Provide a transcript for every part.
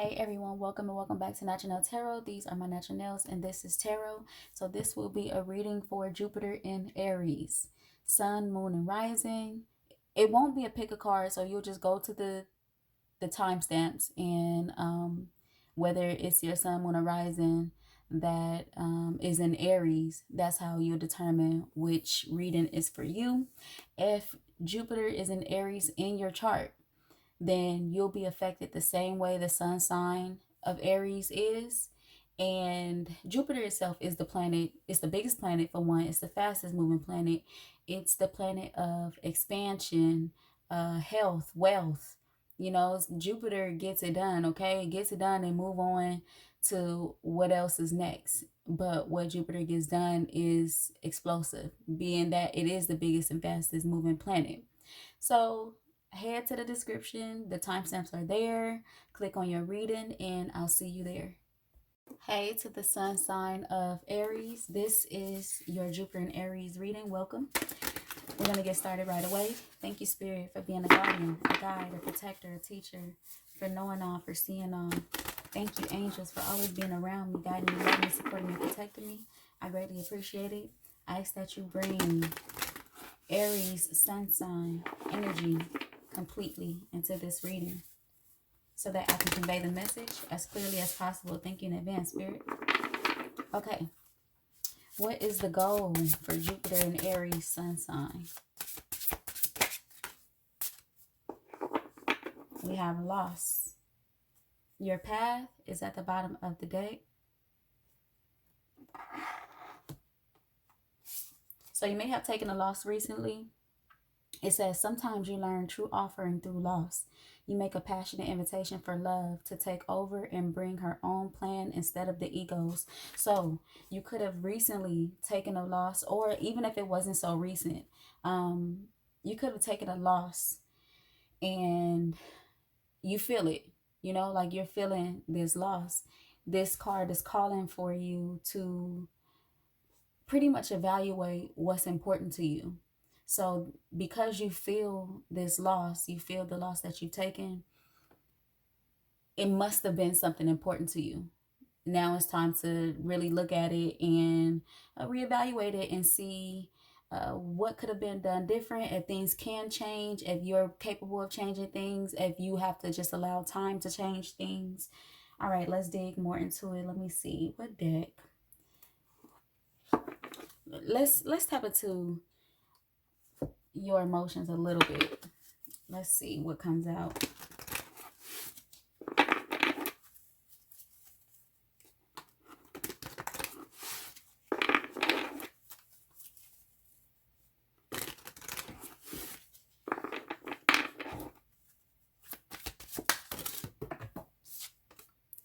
Hey everyone, welcome and welcome back to Natural Nail Tarot. These are my natural nails and this is tarot. So this will be a reading for Jupiter in Aries, Sun, Moon, and Rising. It won't be a pick a card, so you'll just go to the timestamps and whether it's your Sun, Moon, or Rising that is in Aries, that's how you'll determine which reading is for you. If Jupiter is in Aries in your chart, then you'll be affected the same way the sun sign of Aries is. And Jupiter itself is the planet, it's the biggest planet for one, it's the fastest moving planet, it's the planet of expansion, health, wealth. You know, Jupiter gets it done, okay? It gets it done and move on to what else is next. But what Jupiter gets done is explosive, being that it is the biggest and fastest moving planet. So head to the description. The timestamps are there. Click on your reading and I'll see you there. Hey to the sun sign of Aries. This is your Jupiter and Aries reading. Welcome. We're going to get started right away. Thank you, Spirit, for being a guardian, a guide, a protector, a teacher, for knowing all, for seeing all. Thank you, angels, for always being around me, guiding me, loving me, supporting me, protecting me. I greatly appreciate it. I ask that you bring Aries sun sign energy completely into this reading so that I can convey the message as clearly as possible. Thank you in advance, Spirit. Okay. What is the goal for Jupiter and Aries sun sign? We have loss. Your path is at the bottom of the deck. So you may have taken a loss recently. It says, sometimes you learn true offering through loss. You make a passionate invitation for love to take over and bring her own plan instead of the ego's. So you could have recently taken a loss, or even if it wasn't so recent, you could have taken a loss and you feel it, you know, like you're feeling this loss. This card is calling for you to pretty much evaluate what's important to you. So because you feel this loss, you feel the loss that you've taken, it must have been something important to you. Now it's time to really look at it and reevaluate it and see what could have been done different, if things can change, if you're capable of changing things, if you have to just allow time to change things. All right, let's dig more into it. Let me see. What deck? Let's tap into your emotions a little bit. Let's see what comes out.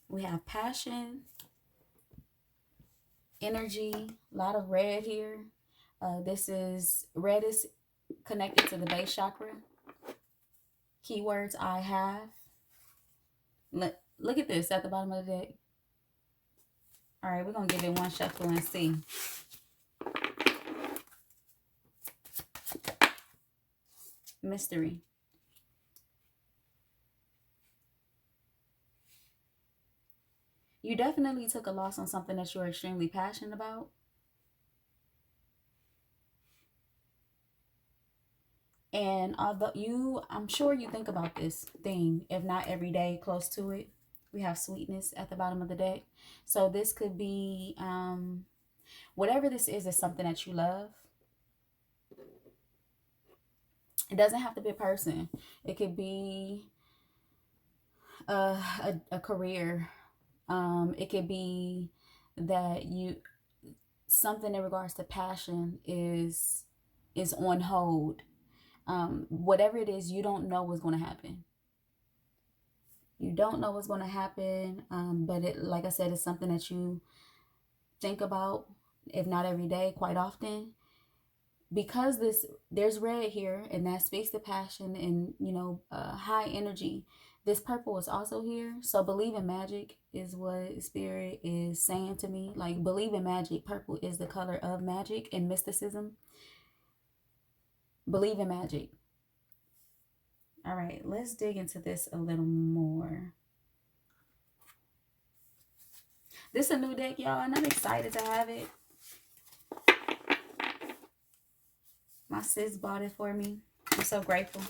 We have passion, energy, a lot of red here. This is red is connected to the base chakra. Keywords I have. Look at this at the bottom of the deck. All right, we're going to give it one shuffle and see. Mystery. You definitely took a loss on something that you're extremely passionate about. And although I'm sure you think about this thing, if not every day, close to it. We have sweetness at the bottom of the deck. So this could be, whatever this is something that you love. It doesn't have to be a person. It could be a career. It could be that something in regards to passion is on hold. Whatever it is, you don't know what's going to happen. You don't know what's going to happen, but it, like I said, it's something that you think about, if not every day, quite often. Because there's red here, and that speaks to passion and, you know, high energy. This purple is also here. So believe in magic is what Spirit is saying to me. Like, believe in magic. Purple is the color of magic and mysticism. Believe in magic. All right, let's dig into this a little more. This is a new deck, y'all, and I'm excited to have it. My sis bought it for me. I'm so grateful.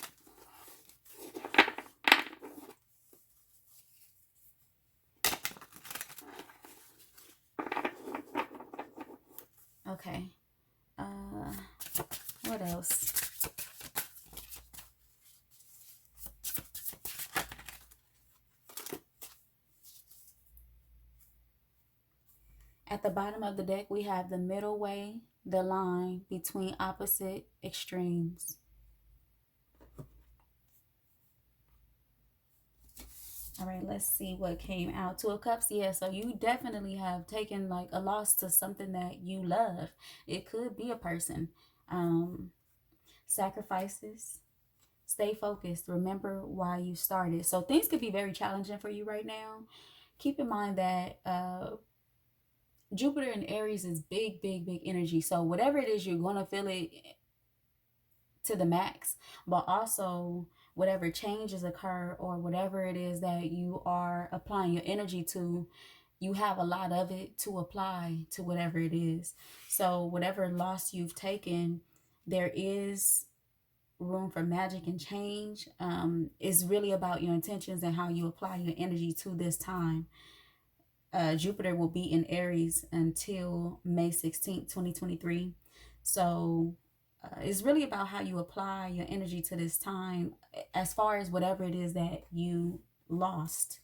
Okay. What else? At the bottom of the deck, we have the middle way, the line between opposite extremes. All right, let's see what came out. Two of Cups. Yeah, so you definitely have taken like a loss to something that you love. It could be a person. Sacrifices. Stay focused. Remember why you started. So things could be very challenging for you right now. Keep in mind that Jupiter in Aries is big, big, big energy. So whatever it is, you're going to feel it to the max. But also, whatever changes occur or whatever it is that you are applying your energy to, you have a lot of it to apply to whatever it is. So whatever loss you've taken, there is room for magic and change. It's really about your intentions and how you apply your energy to this time. Jupiter will be in Aries until May 16th, 2023. So it's really about how you apply your energy to this time as far as whatever it is that you lost.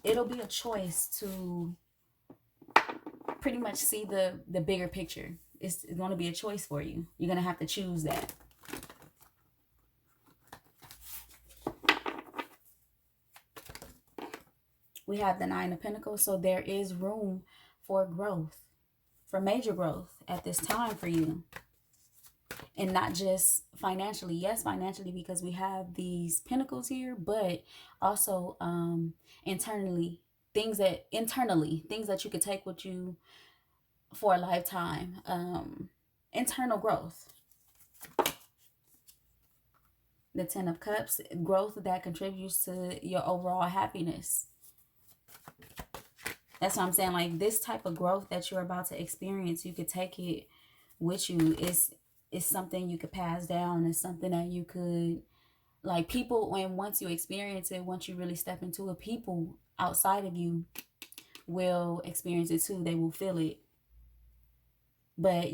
It'll be a choice to pretty much see the bigger picture. It's going to be a choice for you. You're going to have to choose that. We have the Nine of Pentacles, so there is room for growth, for major growth at this time for you. And not just financially. Yes, financially, because we have these pentacles here, but also internally, things that you could take with you for a lifetime. Internal growth. The Ten of Cups, growth that contributes to your overall happiness. That's what I'm saying. Like, this type of growth that you're about to experience, you could take it with you. It's something you could pass down. It's something that you could, like, people, when once you experience it, once you really step into it, people outside of you will experience it too. They will feel it. But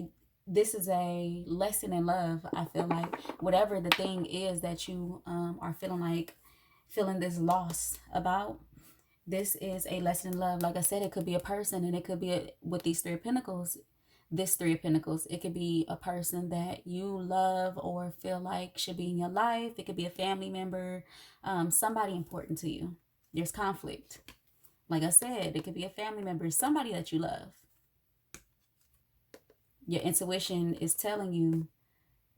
this is a lesson in love. I feel like whatever the thing is that you are feeling this loss about, this is a lesson in love. Like I said, it could be a person, and it could be with these Three of Pentacles. This Three of Pentacles, it could be a person that you love or feel like should be in your life. It could be a family member, somebody important to you. There's conflict. Like I said, it could be a family member, somebody that you love. Your intuition is telling you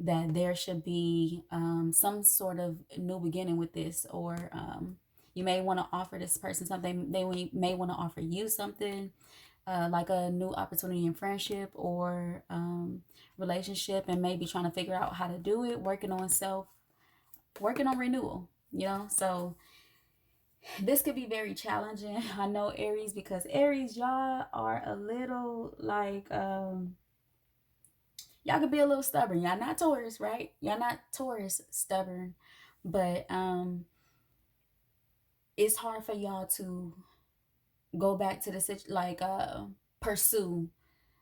that there should be some sort of new beginning with this, or you may want to offer this person something. They may want to offer you something, like a new opportunity in friendship or relationship, and maybe trying to figure out how to do it, working on renewal, you know? So this could be very challenging. I know Aries, because Aries, y'all are a little like, y'all could be a little stubborn. Y'all not Taurus, right? Y'all not Taurus stubborn, but it's hard for y'all to go back to pursue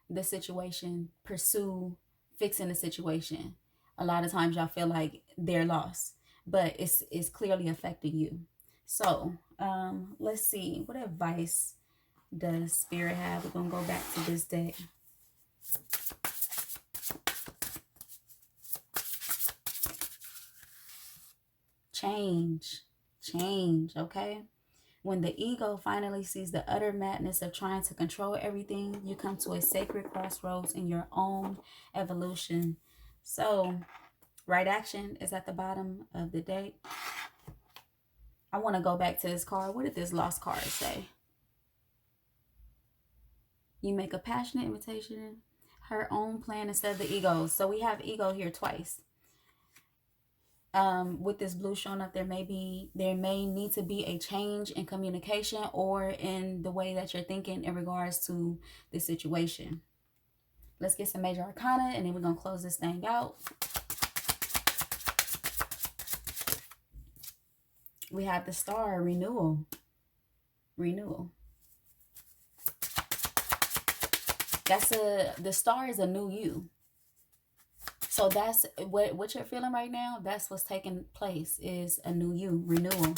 the situation, pursue fixing the situation. A lot of times y'all feel like they're lost, but it's clearly affecting you. So let's see, what advice does Spirit have? We're gonna go back to this deck. Change, okay? When the ego finally sees the utter madness of trying to control everything, you come to a sacred crossroads in your own evolution. So, right action is at the bottom of the deck. I want to go back to this card. What did this lost card say? You make a passionate invitation, her own plan instead of the ego. So we have ego here twice. With this blue showing up, there may need to be a change in communication or in the way that you're thinking in regards to the situation. Let's get some major arcana, and then we're gonna close this thing out. We have the star, renewal. The star is a new you. So that's what you're feeling right now. That's what's taking place, is a new you, renewal.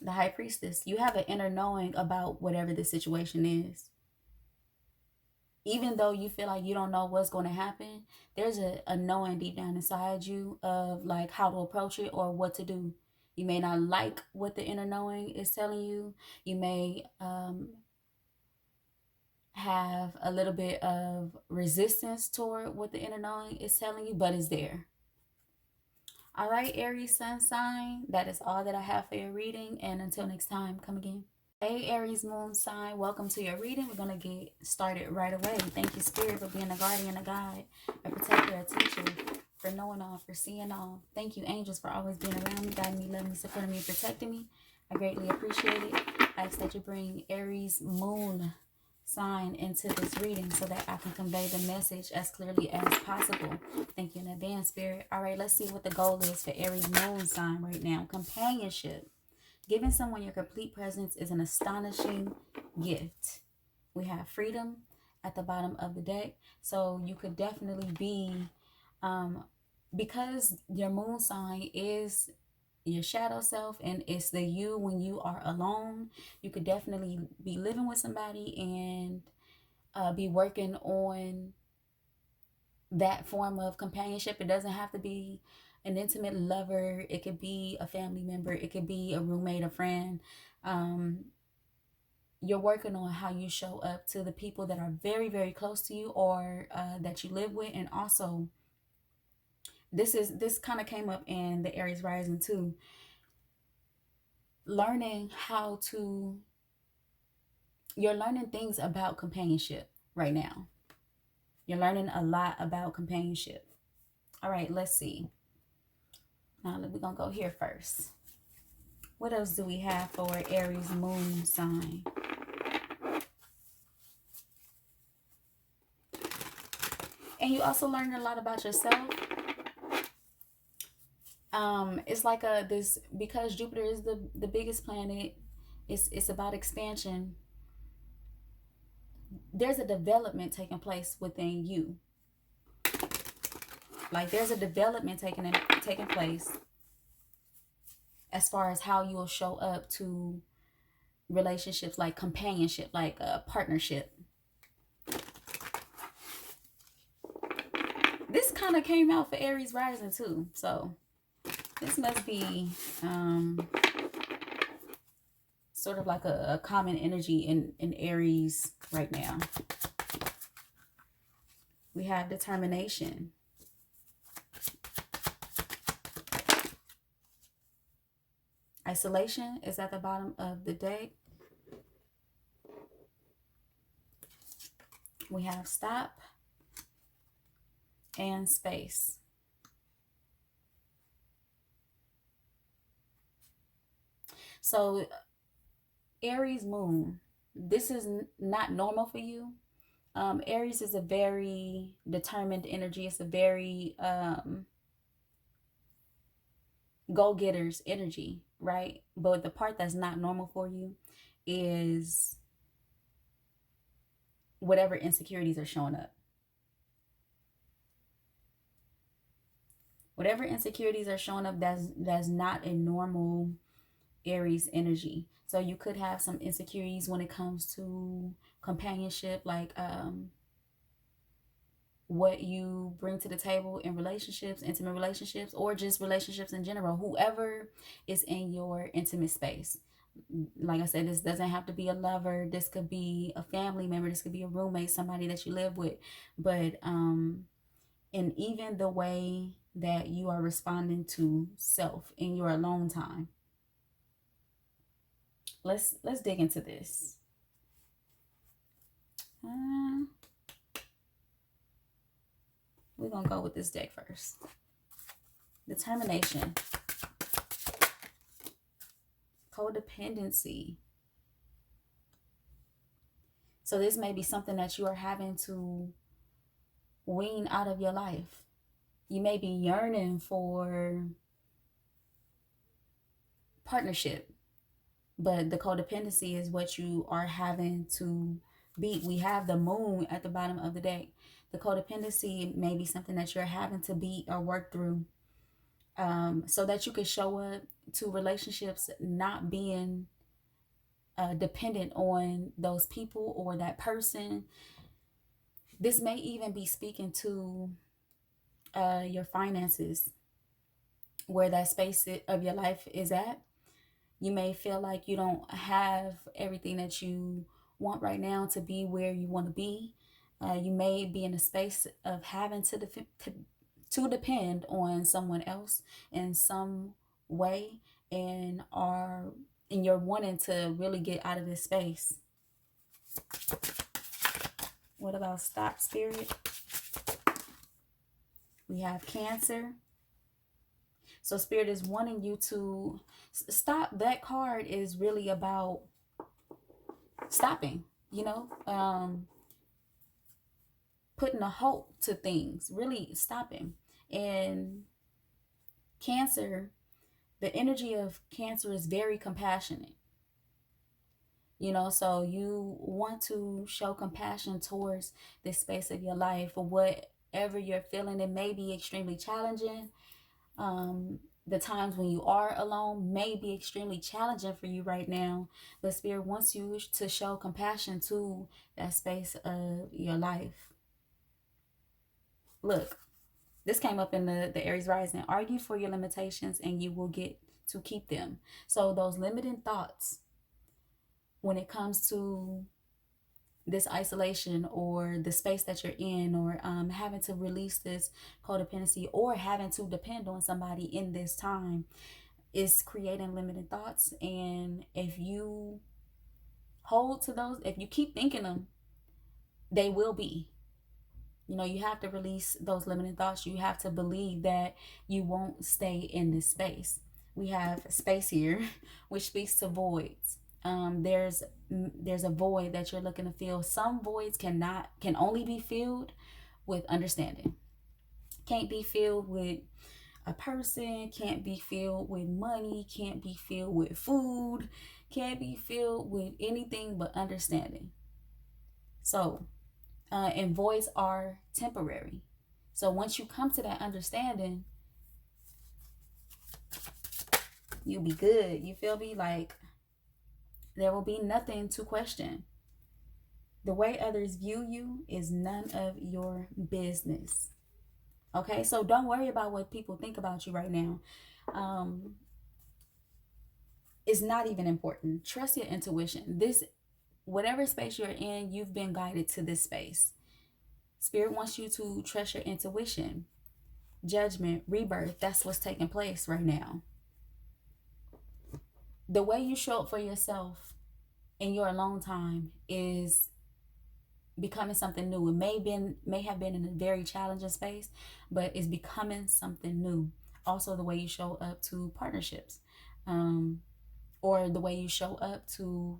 The High Priestess, you have an inner knowing about whatever the situation is. Even though you feel like you don't know what's going to happen, there's a knowing deep down inside you of like how to approach it or what to do. You may not like what the inner knowing is telling you. You may have a little bit of resistance toward what the inner knowing is telling you, but it's there. All right, Aries sun sign, that is all that I have for your reading. And until next time, come again. Hey, Aries moon sign, welcome to your reading. We're going to get started right away. Thank you, Spirit, for being a guardian, a guide, a protector, a teacher, for knowing all, for seeing all. Thank you, angels, for always being around me, guiding me, loving me, supporting me, protecting me. I greatly appreciate it. I ask that you bring Aries moon sign into this reading so that I can convey the message as clearly as possible. Thank you in advance, Spirit. All right, let's see what the goal is for Aries moon sign right now. Companionship. Giving someone your complete presence is an astonishing gift. We have freedom at the bottom of the deck. So you could definitely be, because your moon sign is your shadow self and it's the you when you are alone, you could definitely be living with somebody and be working on that form of companionship. It doesn't have to be an intimate lover. It could be a family member. It could be a roommate, a friend. You're working on how you show up to the people that are very, very close to you or that you live with. And also, this kind of came up in the Aries rising too. Learning how to, you're learning things about companionship right now. You're learning a lot about companionship. All right, let's see. Now we're going to go here first. What else do we have for Aries moon sign? And you also learn a lot about yourself. It's like because Jupiter is the biggest planet, it's about expansion. There's a development taking place within you. Like there's a development taking place as far as how you'll show up to relationships, like companionship, like a partnership. This kind of came out for Aries rising too, so this must be sort of like a common energy in Aries right now. We have determination. Isolation is at the bottom of the deck. We have stop and space. So Aries moon, this is not normal for you. Aries is a very determined energy. It's a very go-getters energy, right? But the part that's not normal for you is whatever insecurities are showing up. Whatever insecurities are showing up, that's not a normal Aries energy. So you could have some insecurities when it comes to companionship, like what you bring to the table in relationships, intimate relationships, or just relationships in general. Whoever is in your intimate space. Like I said, this doesn't have to be a lover. This could be a family member. This could be a roommate, somebody that you live with. But and even the way that you are responding to self in your alone time. Let's dig into this. Uh, we're going to go with this deck first. Determination. Codependency. So this may be something that you are having to wean out of your life. You may be yearning for partnership, but the codependency is what you are having to beat. We have the moon at the bottom of the deck. The codependency may be something that you're having to beat or work through, so that you can show up to relationships not being dependent on those people or that person. This may even be speaking to your finances, where that space of your life is at. You may feel like you don't have everything that you want right now to be where you want to be. You may be in a space of having to depend on someone else in some way, and you're wanting to really get out of this space. What about stop, Spirit? We have Cancer. So Spirit is wanting you to stop. That card is really about stopping, putting a halt to things, really stopping. And Cancer, the energy of Cancer is very compassionate. So you want to show compassion towards this space of your life, or whatever you're feeling. It may be extremely challenging. The times when you are alone may be extremely challenging for you right now, but Spirit wants you to show compassion to that space of your life. Look, this came up in the Aries rising. Argue for your limitations and you will get to keep them. So those limiting thoughts, when it comes to this isolation or the space that you're in, or having to release this codependency, or having to depend on somebody in this time, is creating limited thoughts. And if you hold to those, if you keep thinking them, they will be. You have to release those limited thoughts. You have to believe that you won't stay in this space. We have space here, which speaks to voids. There's a void that you're looking to fill. Some voids can only be filled with understanding. Can't be filled with a person, can't be filled with money, can't be filled with food, can't be filled with anything but understanding. So, and voids are temporary. So once you come to that understanding, you'll be good. You feel me? Like, there will be nothing to question. The way others view you is none of your business. Okay, so don't worry about what people think about you right now. It's not even important. Trust your intuition. Whatever space you're in, you've been guided to this space. Spirit wants you to trust your intuition. Judgment, rebirth, that's what's taking place right now. The way you show up for yourself in your alone time is becoming something new. It may have been in a very challenging space, but it's becoming something new. Also, the way you show up to partnerships, or the way you show up to,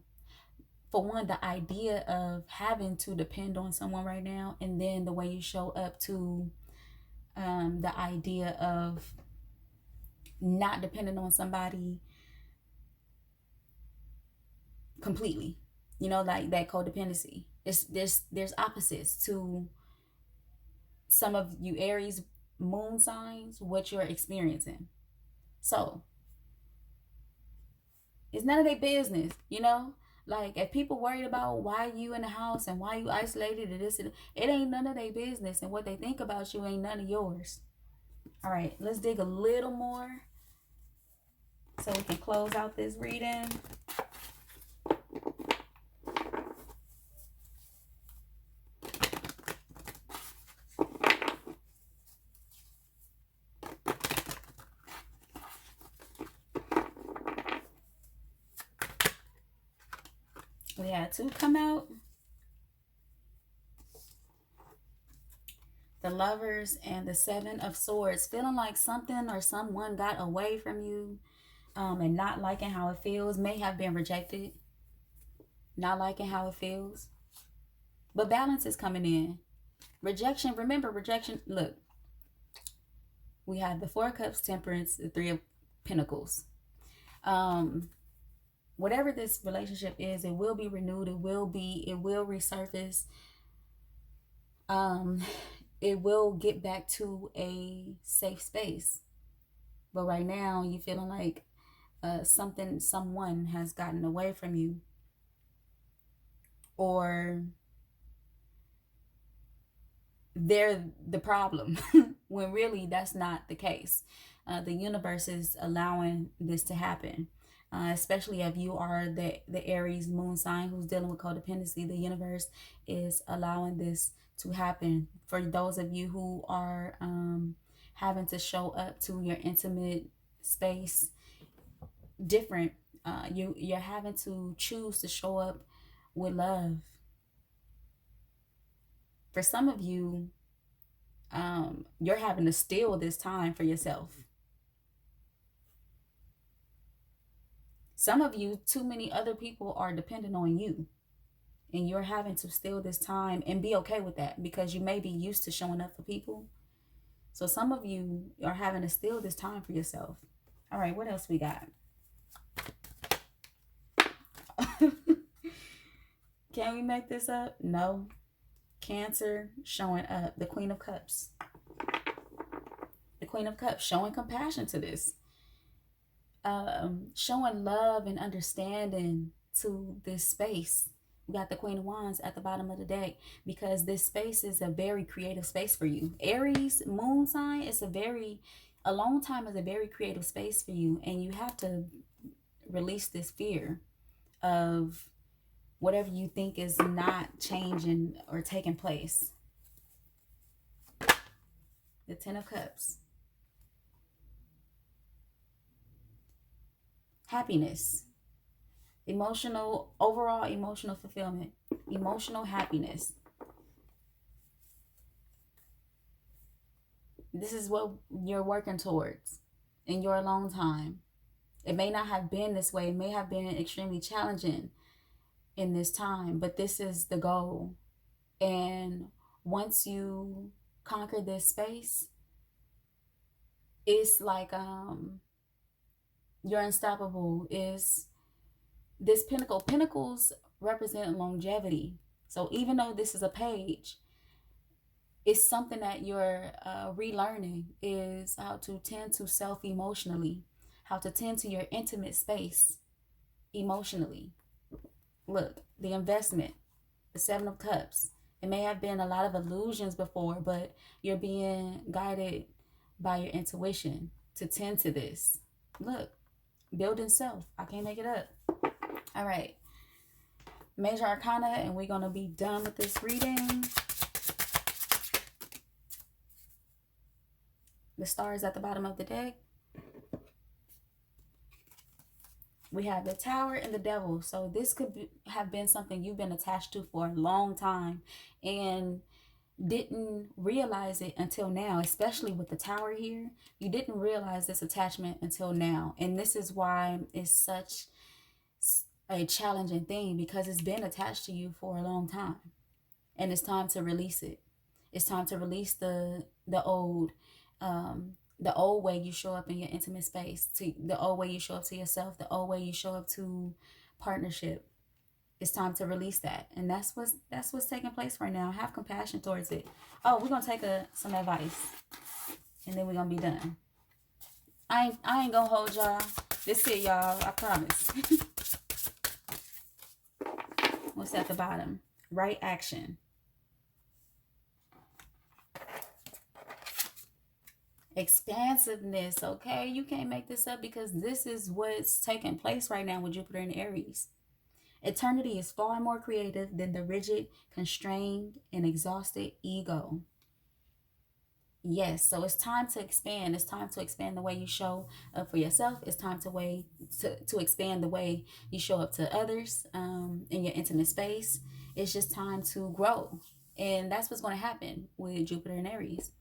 for one, the idea of having to depend on someone right now, and then the way you show up to the idea of not depending on somebody completely. Like that codependency. There's opposites to some of you Aries moon signs, what you're experiencing. So it's none of their business, Like, if people worried about why you in the house and why you isolated and this, it ain't none of their business, and what they think about you ain't none of yours. All right, let's dig a little more so we can close out this reading. We had two come out. The Lovers and the Seven of Swords. Feeling like something or someone got away from you, and not liking how it feels. May have been rejected. Not liking how it feels. But balance is coming in. Rejection. Remember, rejection. Look, we have the Four of Cups, Temperance, the Three of Pentacles. Whatever this relationship is, it will be renewed. It will resurface. It will get back to a safe space. But right now, you feeling like someone has gotten away from you, or they're the problem, when really that's not the case. The universe is allowing this to happen, especially if you are the Aries moon sign who's dealing with codependency. The universe is allowing this to happen for those of you who are having to show up to your intimate space different. You're having to choose to show up with love. For some of you, you're having to steal this time for yourself. Some of you, too many other people are dependent on you, and you're having to steal this time and be okay with that, because you may be used to showing up for people. So some of you are having to steal this time for yourself. All right, what else we got? Can we make this up? No. Cancer showing up. The Queen of Cups. The Queen of Cups showing compassion to this. Showing love and understanding to this space. We got the Queen of Wands at the bottom of the deck, because this space is a very creative space for you. Aries moon sign is a long time is a very creative space for you, and you have to release this fear of whatever you think is not changing or taking place. The Ten of Cups. Happiness. Overall emotional fulfillment. Emotional happiness. This is what you're working towards in your alone time. It may not have been this way. It may have been extremely challenging in this time, but this is the goal. And once you conquer this space, it's like you're unstoppable. Is this pinnacle? Pinnacles represent longevity. So even though this is a page, it's something that you're relearning, is how to tend to self emotionally, how to tend to your intimate space emotionally. Look, the investment, the Seven of Cups. It may have been a lot of illusions before, but you're being guided by your intuition to tend to this. Look, building self. I can't make it up. All right. Major Arcana, and we're going to be done with this reading. The stars at the bottom of the deck. We have the Tower and the Devil. So this could have been something you've been attached to for a long time and didn't realize it until now, especially with the Tower here. You didn't realize this attachment until now. And this is why it's such a challenging thing, because it's been attached to you for a long time. And it's time to release it. It's time to release the old way you show up in your intimate space, to the old way you show up to yourself, the old way you show up to partnership. It's time to release that, and that's what's taking place right now. Have compassion towards it. Oh, we're gonna take some advice, and then we're gonna be done. I ain't gonna hold y'all. This it, y'all. I promise. What's at the bottom? Right action. Expansiveness, okay? You can't make this up, because this is what's taking place right now with Jupiter in Aries. Eternity is far more creative than the rigid, constrained, and exhausted ego. Yes, so it's time to expand. It's time to expand the way you show up for yourself. It's time to expand the way you show up to others in your intimate space. It's just time to grow. And that's what's going to happen with Jupiter and Aries.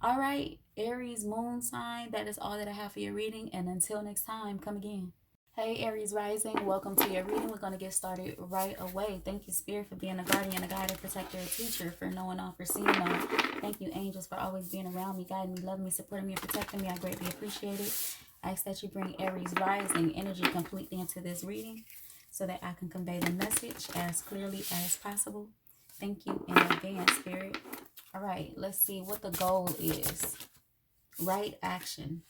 All right, Aries moon sign, that is all that I have for your reading. And until next time, come again. Hey, Aries rising, welcome to your reading. We're going to get started right away. Thank you, Spirit, for being a guardian, a guide, a protector, a teacher, for knowing all, for seeing all. Thank you, angels, for always being around me, guiding me, loving me, supporting me, and protecting me. I greatly appreciate it. I ask that you bring Aries rising energy completely into this reading so that I can convey the message as clearly as possible. Thank you in advance, Spirit. All right, let's see what the goal is. Right action.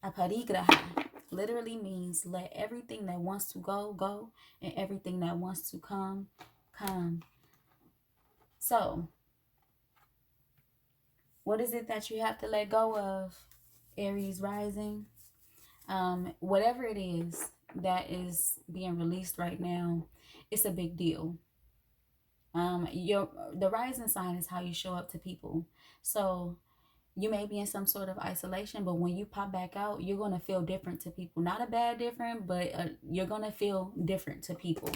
Aparigraha literally means let everything that wants to go, go, and everything that wants to come, come. So, what is it that you have to let go of, Aries rising? Whatever it is that is being released right now, it's a big deal. The rising sign is how you show up to people. So you may be in some sort of isolation, but when you pop back out, you're going to feel different to people. Not a bad different, but you're going to feel different to people.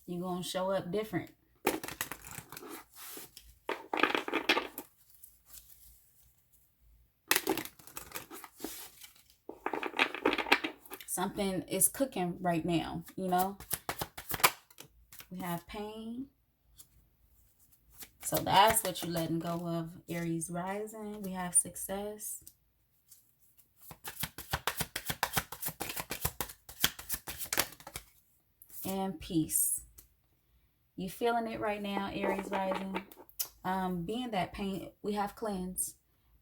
You're going to show up different. Something is cooking right now, you know. We have pain. So that's what you're letting go of, Aries rising. We have success. And peace. You feeling it right now, Aries rising. Being that pain, we have cleanse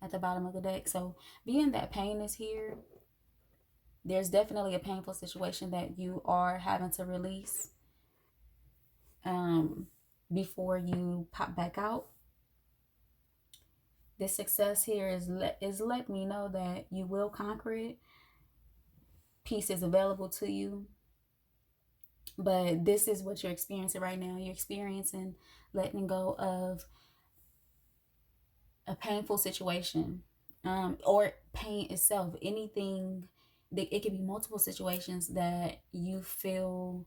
at the bottom of the deck. So being that pain is here, there's definitely a painful situation that you are having to release before you pop back out. This success here is letting me know that you will conquer it. Peace is available to you. But this is what you're experiencing right now. You're experiencing letting go of a painful situation, or pain itself. Anything, it could be multiple situations that you feel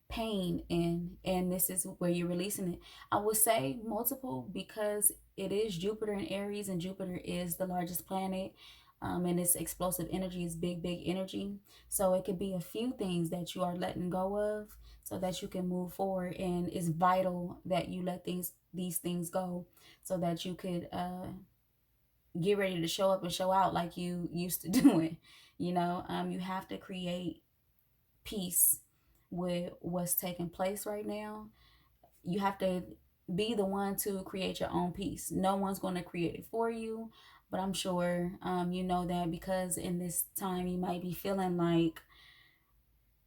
pain in, and this is where you're releasing it. I would say multiple because it is Jupiter in Aries, and Jupiter is the largest planet, and its explosive energy is big energy. So it could be a few things that you are letting go of so that you can move forward, and it's vital that you let these things go so that you could get ready to show up and show out like you used to doing. You know, you have to create peace with what's taking place right now. You have to be the one to create your own peace. No one's going to create it for you, but I'm sure you know that, because in this time you might be feeling like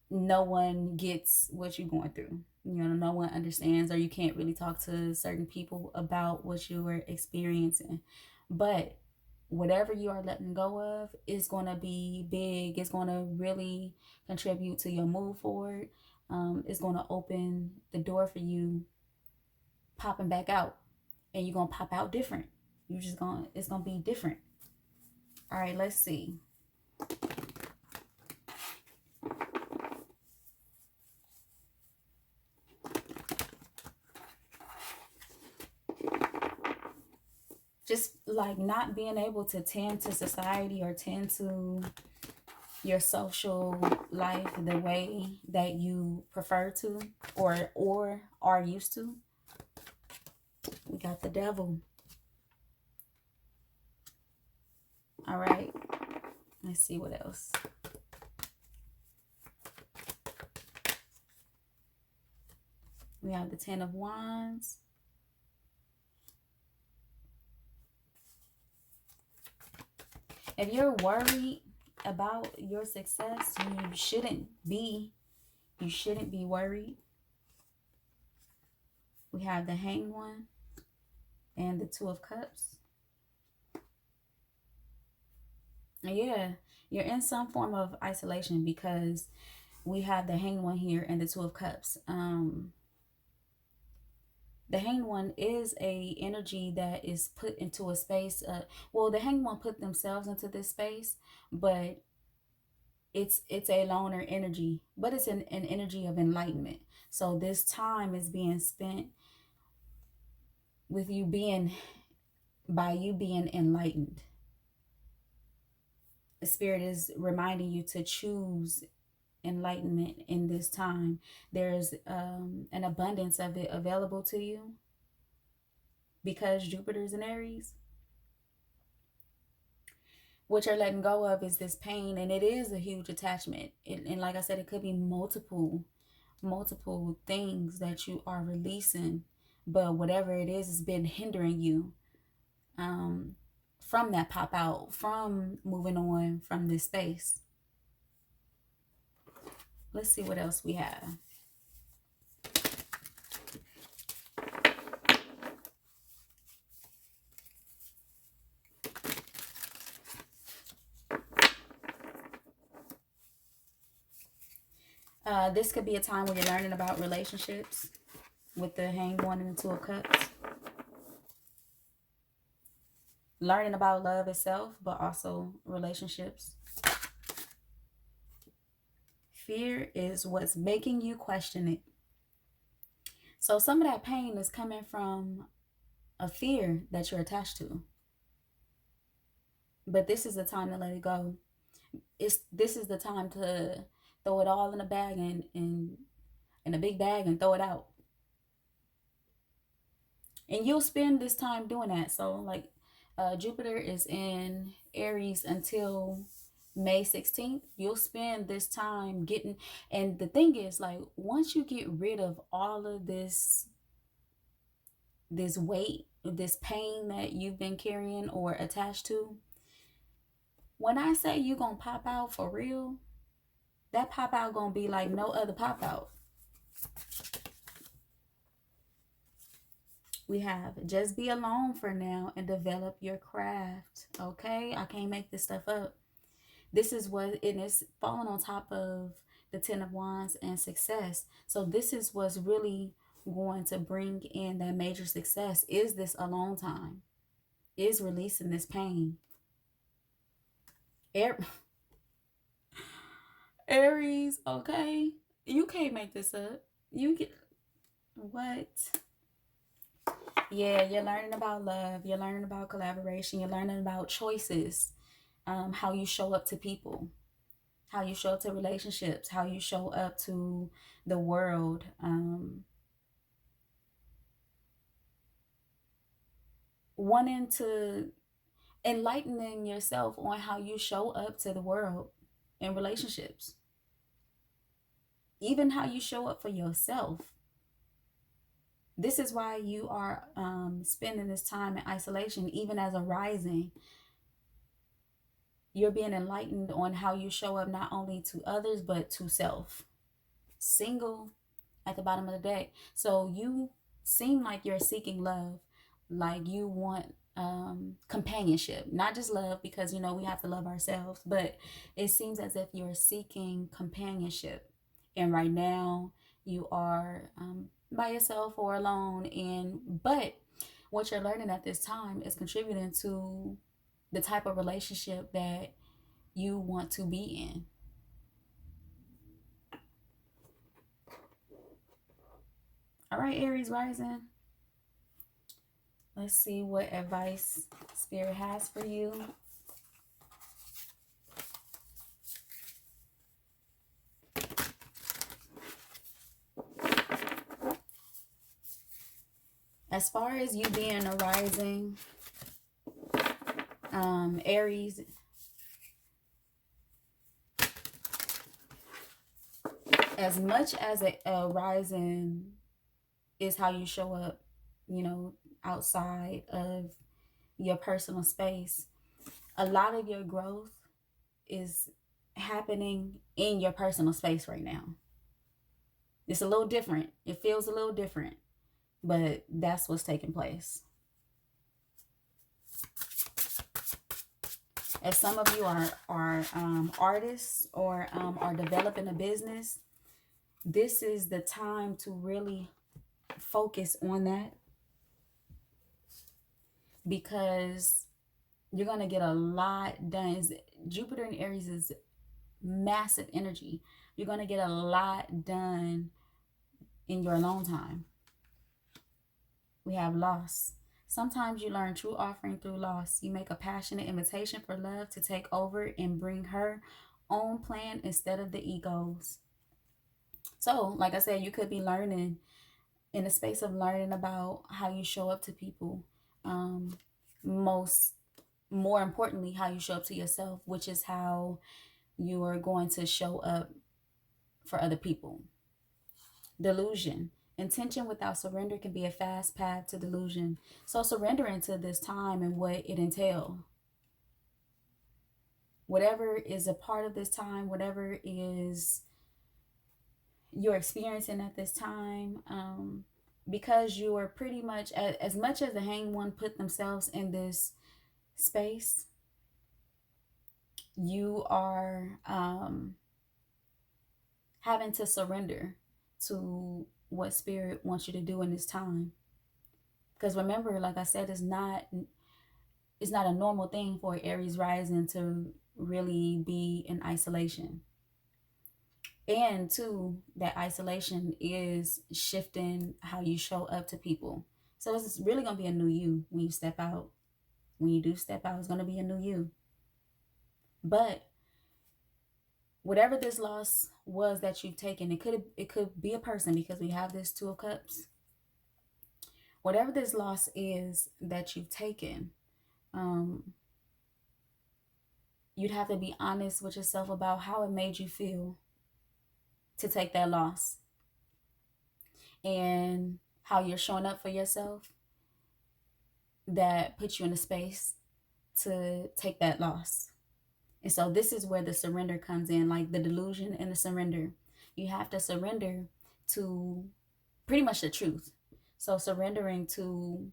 no one gets what you're going through. You know, no one understands, or you can't really talk to certain people about what you are experiencing. But whatever you are letting go of is going to be big. It's going to really contribute to your move forward. It's going to open the door for you popping back out, and you're going to pop out different. It's going to be different. All right, let's see. Just like not being able to tend to society or tend to your social life the way that you prefer to or are used to. We got the devil. All right, let's see what else. We have the Ten of Wands. If you're worried about your success, you shouldn't be worried. We have the Hanged One and the Two of Cups. Yeah, you're in some form of isolation because we have the Hanged One here and the Two of Cups. The Hanged One is a energy that is put into a space. Well, the Hanged One put themselves into this space, but It's a loner energy, but it's an energy of enlightenment. So this time is being spent with you being, by you being enlightened. The spirit is reminding you to choose enlightenment in this time. There's an abundance of it available to you because Jupiter's in Aries. What you're letting go of is this pain, and it is a huge attachment. And like I said, it could be multiple things that you are releasing, but whatever it is has been hindering you from that pop out, from moving on from this space. Let's see what else we have. This could be a time where you're learning about relationships with the Hanged One and the Two of Cups. Learning about love itself, but also relationships. Fear is what's making you question it. So some of that pain is coming from a fear that you're attached to. But this is the time to let it go. This is the time to throw it all in a bag and in a big bag and throw it out. And you'll spend this time doing that. So like Jupiter is in Aries until May 16th. You'll spend this time getting, and the thing is, like, once you get rid of all of this weight, this pain that you've been carrying or attached to, when I say you're gonna pop out for real, that pop out gonna be like no other pop out. We have just be alone for now and develop your craft. Okay, I can't make this stuff up. This is what it is, falling on top of the Ten of Wands and success. So this is what's really going to bring in that major success, is this alone time, is releasing this pain. Aries, okay? You can't make this up. You get what? Yeah, you're learning about love. You're learning about collaboration. You're learning about choices. How you show up to people, how you show up to relationships, how you show up to the world. Wanting to enlightening yourself on how you show up to the world in relationships, even how you show up for yourself. This is why you are spending this time in isolation, even as a rising. You're being enlightened on how you show up not only to others, but to self. Single at the bottom of the deck. So you seem like you're seeking love, like you want companionship, not just love, because you know we have to love ourselves, but it seems as if you're seeking companionship. And right now you are by yourself or alone. But what you're learning at this time is contributing to the type of relationship that you want to be in. All right, Aries rising. Let's see what advice Spirit has for you. As far as you being a rising, Aries, as much as a rising is how you show up, you know, outside of your personal space, a lot of your growth is happening in your personal space right now. It's a little different. It feels a little different, but that's what's taking place. If some of you are artists or are developing a business, this is the time to really focus on that, because you're going to get a lot done. Jupiter in Aries is massive energy. You're going to get a lot done in your alone time. We have loss. Sometimes you learn true offering through loss. You make a passionate invitation for love to take over and bring her own plan instead of the egos. So, like I said, you could be learning in the space of learning about how you show up to people. Um, most more importantly, how you show up to yourself, which is how you are going to show up for other people. Delusion. Intention without surrender can be a fast path to delusion. So surrendering to this time and what it entails. Whatever is a part of this time, whatever is you're experiencing at this time, because you are pretty much, as much as the hanged one put themselves in this space, you are having to surrender to what spirit wants you to do in this time. Because remember, like I said, it's not a normal thing for Aries rising to really be in isolation. And two, that isolation is shifting how you show up to people. So it's really going to be a new you when you step out. When you do step out, it's going to be a new you. But whatever this loss was that you've taken, it could be a person, because we have this Two of Cups. Whatever this loss is that you've taken, you'd have to be honest with yourself about how it made you feel to take that loss, and how you're showing up for yourself that puts you in a space to take that loss. And so this is where the surrender comes in, like the delusion and the surrender. You have to surrender to pretty much the truth. So surrendering to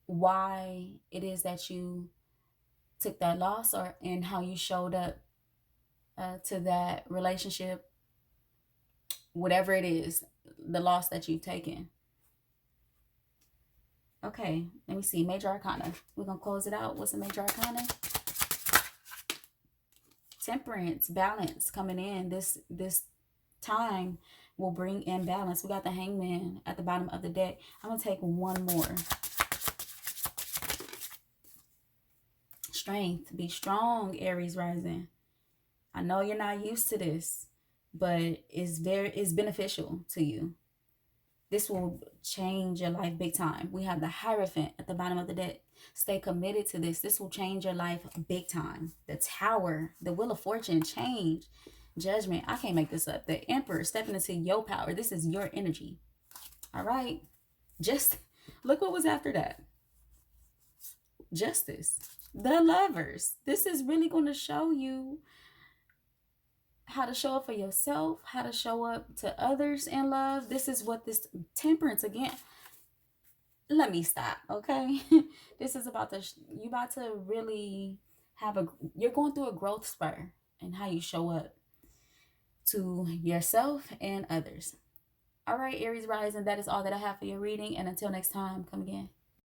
why it is that you took that loss, and how you showed up to that relationship, whatever it is, the loss that you've taken. Okay, let me see. Major Arcana. We're going to close it out. What's the Major Arcana? Temperance, balance coming in. This time will bring in balance. We got the Hangman at the bottom of the deck. I'm going to take one more. Strength. Be strong, Aries rising. I know you're not used to this, but it's beneficial to you. This will change your life big time. We have the Hierophant at the bottom of the deck. Stay committed to this. This will change your life big time. The Tower, the Wheel of Fortune, change, Judgment. I can't make this up. The Emperor, stepping into your power. This is your energy. All right. Just look what was after that. Justice. The Lovers. This is really going to show you how to show up for yourself, how to show up to others in love. This is what this Temperance again. Let me stop, okay? This is about you about to really you're going through a growth spur in how you show up to yourself and others. All right, Aries rising, that is all that I have for your reading. And until next time, come again.